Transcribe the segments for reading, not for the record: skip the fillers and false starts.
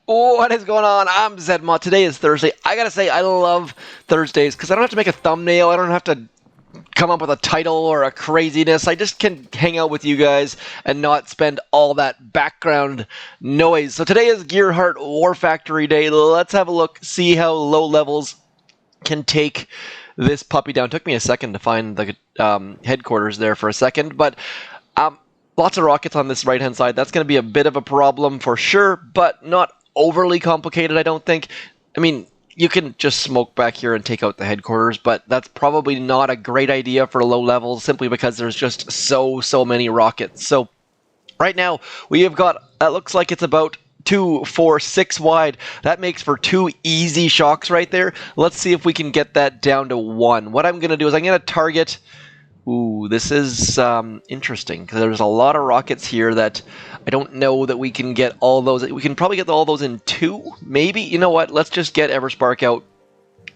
What is going on? I'm zmoT. Today is Thursday. I gotta say, I love Thursdays because I don't have to make a thumbnail. I don't have to come up with a title or a craziness. I just can hang out with you guys and not spend all that background noise. So today is Gearheart War Factory Day. Let's have a look, see how low levels can take this puppy down. It took me a second to find the headquarters there for a second, but lots of rockets on this right-hand side. That's going to be a bit of a problem for sure, but not overly complicated, I don't think. I mean, you can just smoke back here and take out the headquarters, but that's probably not a great idea for low levels simply because there's just so many rockets. So right now we have got, that looks like it's about 2, 4, 6 wide. That makes for 2 easy shocks right there. Let's see if we can get that down to 1. What I'm going to do is I'm going to target... Ooh, this is interesting because there's a lot of rockets here that I don't know that we can get all those. We can probably get all those in 2, maybe. You know what? Let's just get Everspark out.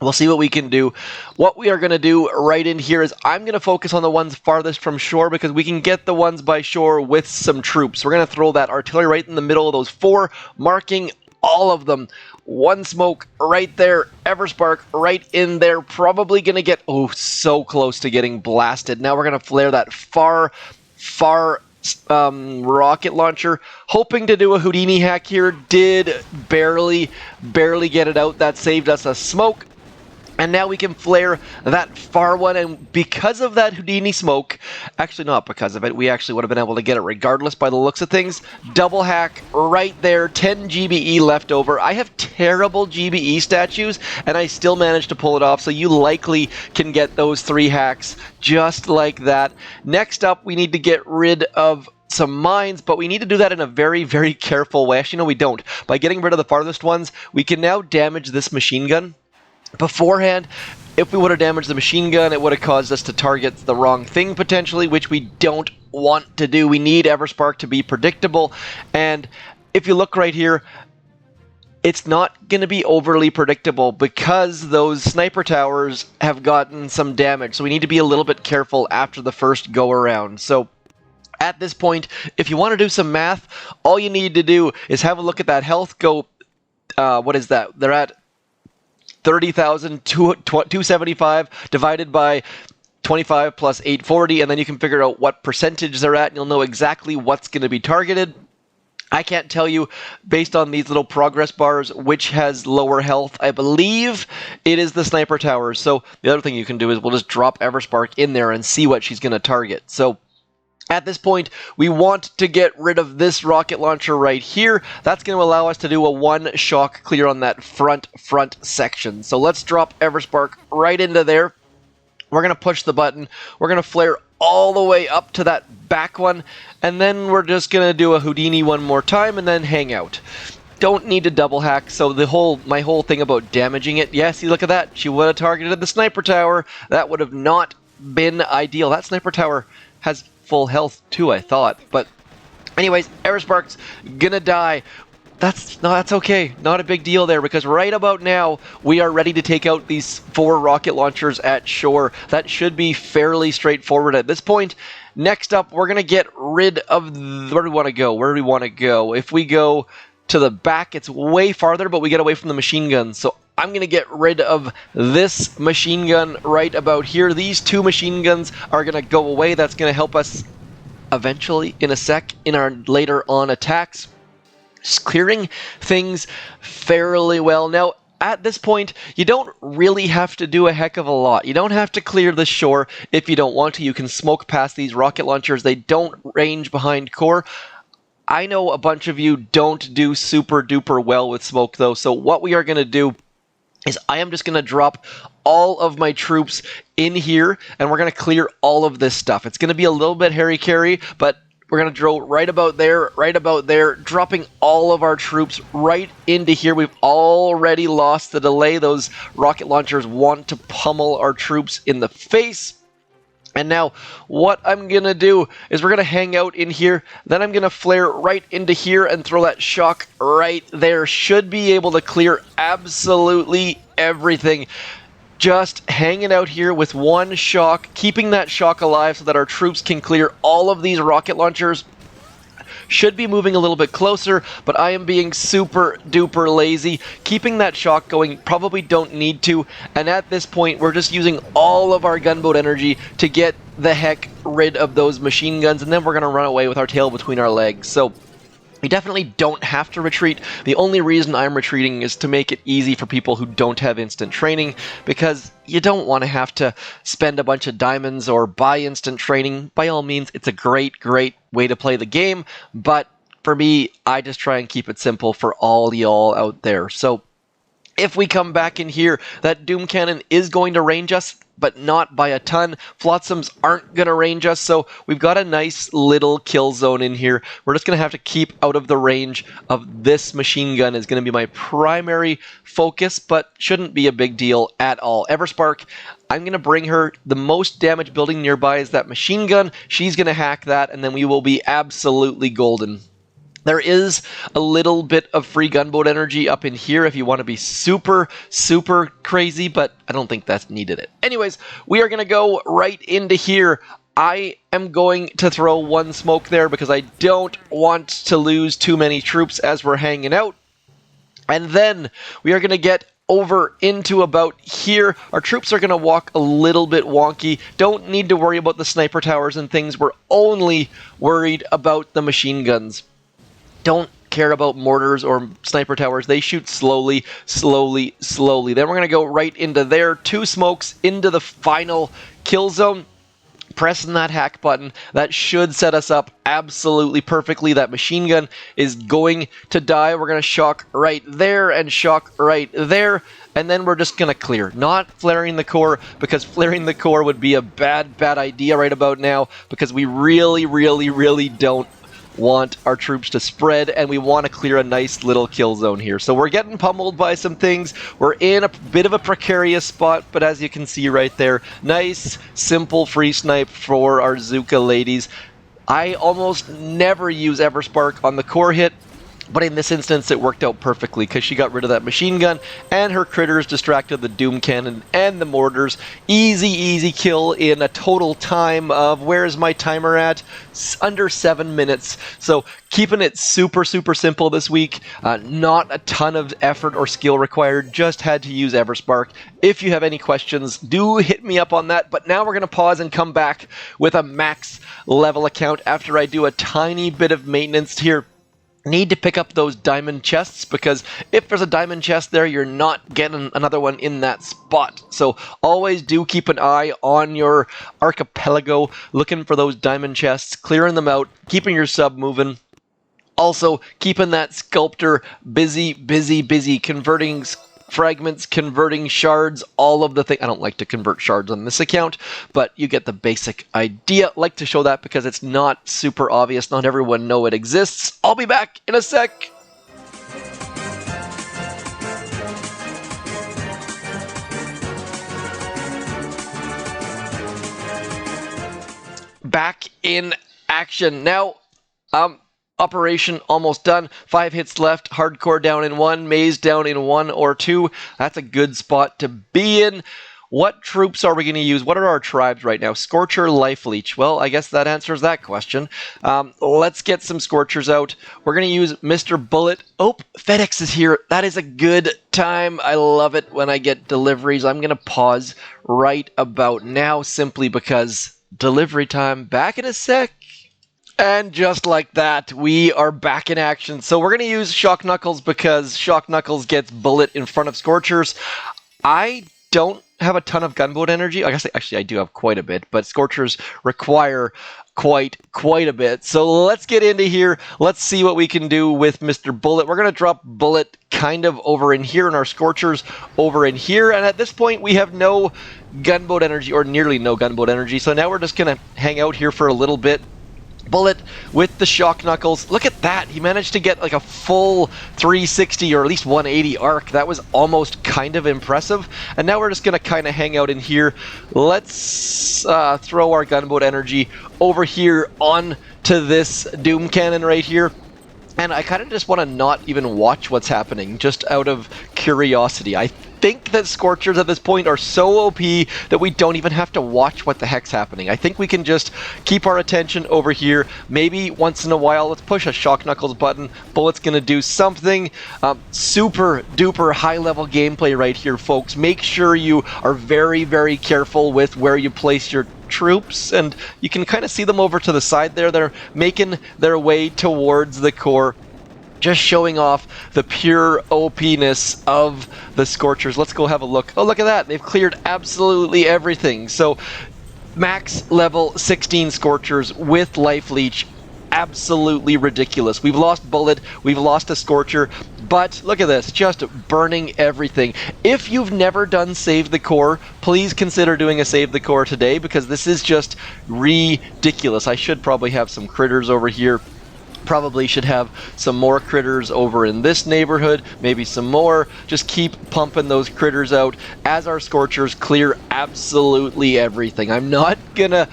We'll see what we can do. What we are going to do right in here is I'm going to focus on the ones farthest from shore because we can get the ones by shore with some troops. We're going to throw that artillery right in the middle of those 4, marking all of them. 1 smoke right there, Everspark right in there, probably going to get, oh, so close to getting blasted. Now we're going to flare that far rocket launcher, hoping to do a Houdini hack here, did barely get it out. That saved us a smoke. And now we can flare that far one, and because of that Houdini smoke, actually not because of it, we actually would have been able to get it regardless by the looks of things. Double hack right there, 10 GBE left over. I have terrible GBE statues, and I still managed to pull it off, so you likely can get those 3 hacks just like that. Next up, we need to get rid of some mines, but we need to do that in a very careful way. Actually, no, we don't. By getting rid of the farthest ones, we can now damage this machine gun. Beforehand, if we would have damaged the machine gun, it would have caused us to target the wrong thing potentially, which we don't want to do. We need Everspark to be predictable, and if you look right here, it's not going to be overly predictable because those sniper towers have gotten some damage, so we need to be a little bit careful after the first go around. So at this point, if you want to do some math, all you need to do is have a look at that health, go, what is that? They're at 30,275 divided by 25 plus 840, and then you can figure out what percentage they're at, and you'll know exactly what's going to be targeted. I can't tell you, based on these little progress bars, which has lower health. I believe it is the sniper towers. So the other thing you can do is we'll just drop Everspark in there and see what she's going to target. So at this point, we want to get rid of this rocket launcher right here. That's going to allow us to do a 1 shock clear on that front section. So let's drop Everspark right into there. We're going to push the button. We're going to flare all the way up to that back one. And then we're just going to do a Houdini one more time and then hang out. Don't need to double hack. So my whole thing about damaging it, yeah, see, look at that. She would have targeted the sniper tower. That would have not been ideal. That sniper tower has full health too, I thought, but anyways, Everspark's gonna die. That's okay, not a big deal there, because right about now we are ready to take out these 4 rocket launchers at shore. That should be fairly straightforward at this point. Next up, we're gonna get rid of where do we want to go? If we go to the back, it's way farther, but we get away from the machine guns. So I'm going to get rid of this machine gun right about here. These 2 machine guns are going to go away. That's going to help us eventually in a sec in our later on attacks. Just clearing things fairly well. Now, at this point, you don't really have to do a heck of a lot. You don't have to clear the shore if you don't want to. You can smoke past these rocket launchers. They don't range behind core. I know a bunch of you don't do super duper well with smoke though, so what we are going to do is I am just going to drop all of my troops in here, and we're going to clear all of this stuff. It's going to be a little bit hairy-carry, but we're going to drill right about there, dropping all of our troops right into here. We've already lost the delay. Those rocket launchers want to pummel our troops in the face. And now, what I'm going to do is we're going to hang out in here, then I'm going to flare right into here and throw that shock right there. Should be able to clear absolutely everything. Just hanging out here with 1 shock, keeping that shock alive so that our troops can clear all of these rocket launchers. should be moving a little bit closer, but I am being super duper lazy. Keeping that shock going, probably don't need to, and at this point we're just using all of our gunboat energy to get the heck rid of those machine guns, and then we're going to run away with our tail between our legs. So we definitely don't have to retreat. The only reason I'm retreating is to make it easy for people who don't have instant training, because you don't want to have to spend a bunch of diamonds or buy instant training. By all means, it's a great way to play the game, but for me, I just try and keep it simple for all y'all out there. So if we come back in here, that Doom Cannon is going to range us, but not by a ton. Flotsams aren't going to range us, so we've got a nice little kill zone in here. We're just going to have to keep out of the range of this machine gun is going to be my primary focus, but shouldn't be a big deal at all. Everspark, I'm going to bring her. The most damage building nearby is that machine gun. She's going to hack that, and then we will be absolutely golden. There is a little bit of free gunboat energy up in here if you want to be super crazy, but I don't think that's needed. Anyways, we are going to go right into here. I am going to throw one smoke there because I don't want to lose too many troops as we're hanging out. And then we are going to get over into about here. Our troops are going to walk a little bit wonky. Don't need to worry about the sniper towers and things. We're only worried about the machine guns. Don't care about mortars or sniper towers. They shoot slowly. Then we're going to go right into there. 2 smokes into the final kill zone. Pressing that hack button. That should set us up absolutely perfectly. That machine gun is going to die. We're going to shock right there and shock right there. And then we're just going to clear. Not flaring the core, because flaring the core would be a bad idea right about now, because we really don't want our troops to spread, and we want to clear a nice little kill zone here. So we're getting pummeled by some things. We're in a bit of a precarious spot, but as you can see right there, nice, simple free snipe for our Zooka ladies. I almost never use Everspark on the core hit, but in this instance it worked out perfectly because she got rid of that machine gun and her critters distracted the Doom Cannon and the mortars. Easy kill in a total time of, where's my timer at? Under 7 minutes. So keeping it super simple this week. Not a ton of effort or skill required. Just had to use Everspark. If you have any questions, do hit me up on that. But now we're going to pause and come back with a max level account after I do a tiny bit of maintenance here. Need to pick up those diamond chests, because if there's a diamond chest there, you're not getting another one in that spot. So always do keep an eye on your archipelago, looking for those diamond chests, clearing them out, keeping your sub moving. Also, keeping that sculptor busy, converting fragments, converting shards, all of the things. I don't like to convert shards on this account, but you get the basic idea. Like to show that because it's not super obvious. Not everyone know it exists. I'll be back in a sec. Back in action. Now, operation almost done. 5 hits left. Hardcore down in 1. Maze down in 1 or 2. That's a good spot to be in. What troops are we going to use? What are our tribes right now? Scorcher, Life Leech. Well, I guess that answers that question. Let's get some Scorchers out. We're going to use Mr. Bullet. Oh, FedEx is here. That is a good time. I love it when I get deliveries. I'm going to pause right about now simply because delivery time. Back in a sec. And just like that, we are back in action. So we're going to use Shock Knuckles because Shock Knuckles gets Bullet in front of Scorchers. I don't have a ton of gunboat energy. I guess actually I do have quite a bit, but Scorchers require quite a bit. So let's get into here. Let's see what we can do with Mr. Bullet. We're going to drop Bullet kind of over in here and our Scorchers over in here. And at this point, we have no gunboat energy, or nearly no gunboat energy. So now we're just going to hang out here for a little bit. Bullet with the Shock Knuckles. Look at that. He managed to get like a full 360 or at least 180 arc. That was almost kind of impressive. And now we're just going to kind of hang out in here. Let's throw our gunboat energy over here on to this Doom Cannon right here. And I kind of just want to not even watch what's happening, just out of curiosity. think that Scorchers at this point are so OP that we don't even have to watch what the heck's happening. I think we can just keep our attention over here. Maybe once in a while, let's push a Shock Knuckles button. Bullet's going to do something. Super duper high level gameplay right here, folks. Make sure you are very, very careful with where you place your troops, and you can kind of see them over to the side there. They're making their way towards the core, just showing off the pure OP-ness of the Scorchers. Let's go have a look. Oh, look at that. They've cleared absolutely everything. So max level 16 Scorchers with Life Leech. Absolutely ridiculous. We've lost Bullet, we've lost a Scorcher, but look at this, just burning everything. If you've never done Save the Core, please consider doing a Save the Core today, because this is just ridiculous. I should probably have some critters over here. Probably should have some more critters over in this neighborhood, maybe some more. Just keep pumping those critters out as our Scorchers clear absolutely everything. I'm not gonna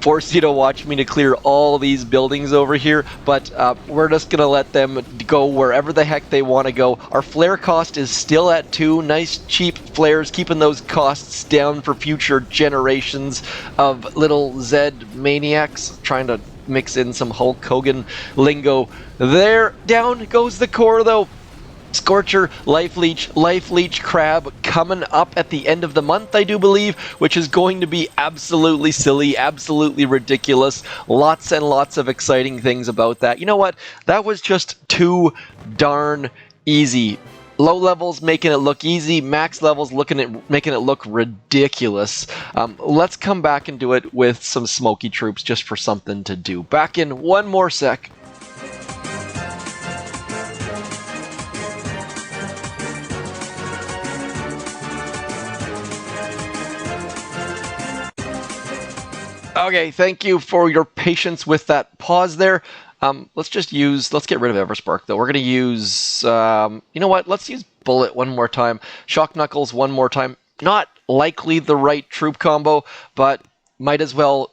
force you to watch me to clear all these buildings over here, but we're just gonna let them go wherever the heck they want to go. Our flare cost is still at 2. Nice cheap flares, keeping those costs down for future generations of little Z maniacs. Trying to mix in some Hulk Hogan lingo there. Down goes the core though. Scorcher, Life Leech Crab coming up at the end of the month, I do believe, which is going to be absolutely silly, absolutely ridiculous. Lots and lots of exciting things about that. You know what? That was just too darn easy. Low levels making it look easy, max levels making it look ridiculous. Let's come back and do it with some smokey troops just for something to do. Back in one more sec. Okay, thank you for your patience with that pause there. Let's get rid of Everspark though. We're going to use, you know what? Let's use Bullet one more time. Shock Knuckles one more time. Not likely the right troop combo, but might as well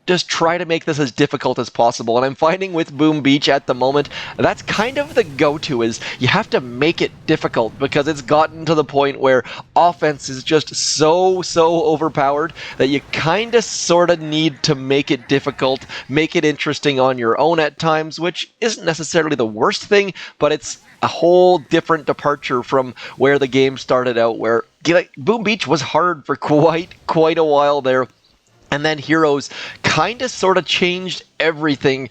just try to make this as difficult as possible. And I'm finding with Boom Beach at the moment, that's kind of the go-to, is you have to make it difficult, because it's gotten to the point where offense is just so overpowered that you kind of sort of need to make it difficult, make it interesting on your own at times, which isn't necessarily the worst thing, but it's a whole different departure from where the game started out, where Boom Beach was hard for quite a while there. And then Heroes kind of sort of changed everything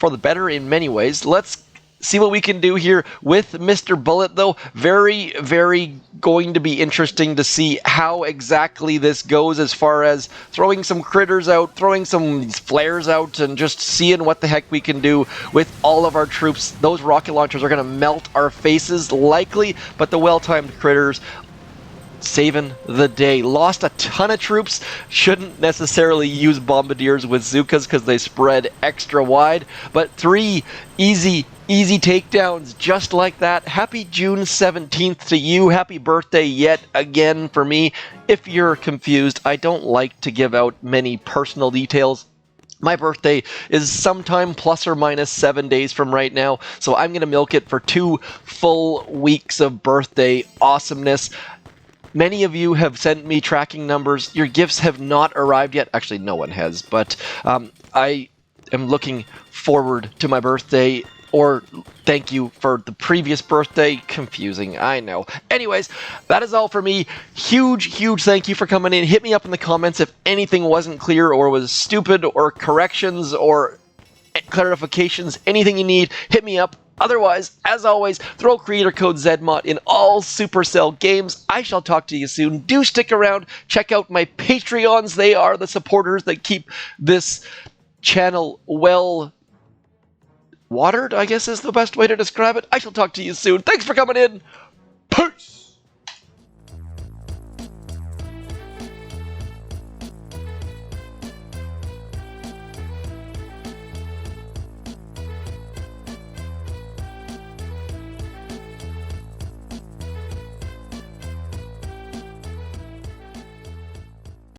for the better in many ways. Let's see what we can do here with Mr. Bullet, though. Very, very going to be interesting to see how exactly this goes, as far as throwing some critters out, throwing some flares out, and just seeing what the heck we can do with all of our troops. Those rocket launchers are going to melt our faces, likely, but the well-timed critters saving the day. Lost a ton of troops. Shouldn't necessarily use bombardiers with zookas because they spread extra wide, but 3 easy takedowns just like that. Happy June 17th to you. Happy birthday yet again for me. If you're confused, I don't like to give out many personal details. My birthday is sometime plus or minus 7 days from right now, so I'm going to milk it for 2 full weeks of birthday awesomeness. Many of you have sent me tracking numbers. Your gifts have not arrived yet. Actually, no one has, but I am looking forward to my birthday, or thank you for the previous birthday. Confusing, I know. Anyways, that is all for me. Huge thank you for coming in. Hit me up in the comments if anything wasn't clear or was stupid, or corrections or clarifications. Anything you need, hit me up. Otherwise, as always, throw creator code zmoT in all Supercell games. I shall talk to you soon. Do stick around. Check out my Patreons. They are the supporters that keep this channel well watered, I guess is the best way to describe it. I shall talk to you soon. Thanks for coming in. Peace!